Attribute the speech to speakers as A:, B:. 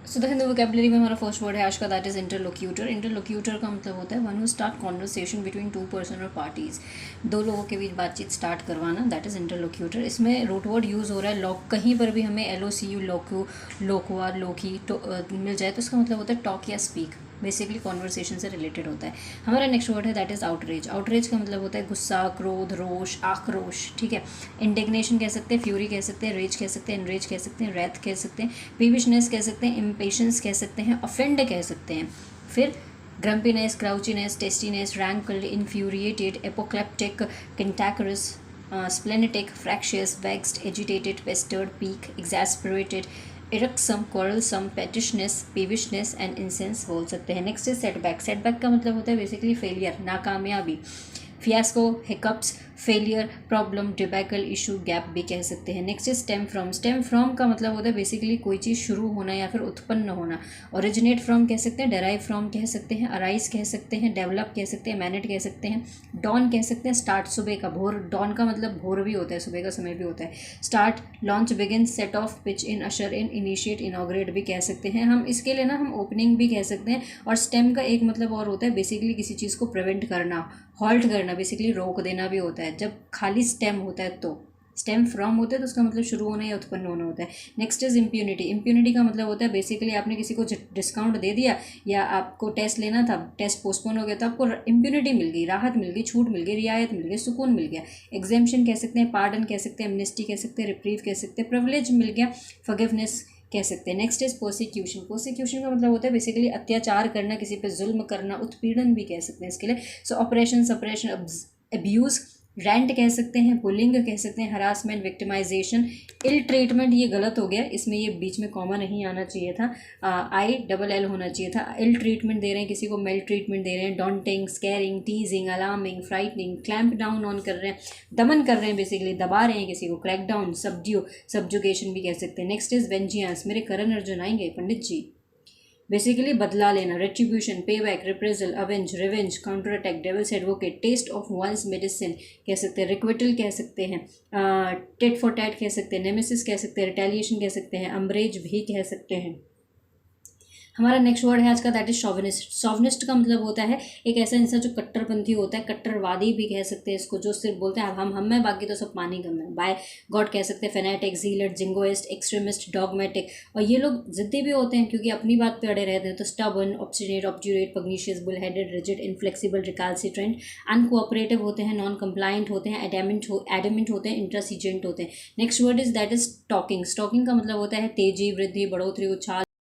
A: So the Hindu vocabulary में हमारा first word है आज का, दैट इज इंटरलोक्यूटर। इंटरलोक्यूटर का मतलब होता है one who start conversation between two person और पार्टीज, दो लोगों के बीच बातचीत स्टार्ट करवाना, दैट इज इंटरलोक्यूटर। इसमें रूट वर्ड यूज़ हो रहा है लॉक, कहीं पर भी हमें LOCU लोकू लोकवा लोकी मिल जाए तो इसका मतलब होता है टॉक या स्पीक, बेसिकली कॉन्वर्सेशन से रिलेटेड होता है। हमारा नेक्स्ट वर्ड है दैट इज आउटरेज। आउटरेज का मतलब होता है गुस्सा, क्रोध, रोष, आक्रोश, ठीक है। इंडिग्नेशन कह सकते हैं, फ्यूरी कह सकते हैं, रेज कह सकते हैं, एनरेज कह सकते हैं, रैथ कह सकते हैं, पीविशनेस कह सकते हैं, इम्पेशंस कह सकते हैं, ऑफेंड कह सकते हैं। फिर grumpiness, grouchiness, testiness, rankled, infuriated, apoplectic, cantankerous, splenetic, fractious, vexed, agitated, pestered, piqued, exasperated, irksome, quarrelsome, pettishness, peevishness and incensed बोल सकते हैं। Next is setback. सेटबैक का मतलब होता है बेसिकली फेलियर, नाकामयाबी। Fiasco, hiccups, failure, problem, debacle, issue, gap भी कह सकते हैं। Next is stem from. Stem from का मतलब होता है बेसिकली कोई चीज़ शुरू होना या फिर उत्पन्न होना। ओरिजिनेट फ्रॉम कह सकते हैं, डेराइव फ्रॉम कह सकते हैं, अराइज कह सकते हैं, डेवलप कह सकते हैं, मैनेट कह सकते हैं, डॉन कह सकते हैं, स्टार्ट सुबह का, भोर, डॉन का मतलब भोर भी होता है, सुबह का समय भी होता है। Start, launch, begin, set off, pitch in, usher in, initiate, inaugurate भी कह सकते हैं। हम इसके लिए ना हम ओपनिंग भी कह सकते हैं। और स्टेम का एक मतलब और होता है बेसिकली किसी चीज़ को प्रिवेंट करना, हॉल्ट करना, बेसिकली रोक देना भी होता है। जब खाली स्टेम होता है तो स्टेम फ्रॉम होता है तो उसका मतलब शुरू होना या उत्पन्न होना होता है। Next is impunity. इम्प्यूनिटी का मतलब होता है बेसिकली आपने किसी को डिस्काउंट दे दिया या आपको टेस्ट लेना था, टेस्ट पोस्टपोन हो गया तो आपको इम्प्यूनिटी मिल गई, राहत मिल गई, छूट मिल गई, रियायत मिल गई, सुकून मिल गया। एग्जेम्पशन कह सकते हैं, पार्डन कह सकते हैं, एमनेस्टी कह सकते हैं, रिप्रीव कह सकते हैं, प्रिविलेज मिल गया, फॉरगिवनेस कह सकते हैं। Next is prosecution. प्रोसिक्यूशन का मतलब होता है बेसिकली अत्याचार करना, किसी पे जुल्म करना, उत्पीड़न भी कह सकते हैं इसके लिए। सो ऑपरेशन, सप्रेशन, अब्यूज़, रेंट कह सकते हैं, बुलिंग कह सकते हैं, हरासमेंट, विक्टिमाइजेशन, इल ट्रीटमेंट, ये गलत हो गया, इसमें ये बीच में कॉमा नहीं आना चाहिए था, ILL होना चाहिए था। इल ट्रीटमेंट दे रहे हैं किसी को, मेल ट्रीटमेंट दे रहे हैं, daunting, scaring, टीजिंग, alarming, frightening, clamp down on कर रहे हैं, दमन कर रहे हैं, बेसिकली दबा रहे हैं किसी को, क्रैक डाउन, सब्जुगेशन भी कह सकते हैं। Next is vengeance. मेरे करण अर्जुन आएंगे पंडित जी। बेसिकली बदला लेना, retribution, pay back, reprisal, avenge, revenge, counter attack, devil's advocate, taste of one's medicine कह सकते हैं, रिक्विटल कह सकते हैं, टेट फॉर टैट कह सकते हैं, नेमेसिस कह सकते हैं, रिटेलिएशन कह सकते हैं, अम्ब्रेज भी कह सकते हैं। हमारा नेक्स्ट वर्ड है आज का, दैट इज शॉविनिस्ट। शॉविनिस्ट का मतलब होता है एक ऐसा इंसान जो कट्टरपंथी होता है, कट्टरवादी भी कह सकते हैं इसको, जो सिर्फ बोलते हैं हम हैं, बाकी तो सब पानी कम है, बाय गॉड कह सकते हैं, फेनेटिक, जीलट, जिंगोइस्ट, एक्सट्रीमिस्ट, डॉगमेटिक। और ये लोग जिद्दी भी होते हैं क्योंकि अपनी बात पे अड़े रहते हैं। तो stubborn, obstinate, obdurate, pugnacious, bull headed, rigid, inflexible, recalcitrant, uncooperative होते हैं, नॉन कंप्लाइंट होते हैं, एडमिट होते हैं, इंट्रासीजेंट होते हैं। Next word is that is stalking. Stalking का मतलब होता है तेजी, वृद्धि, बढ़ोतरी, उछाल,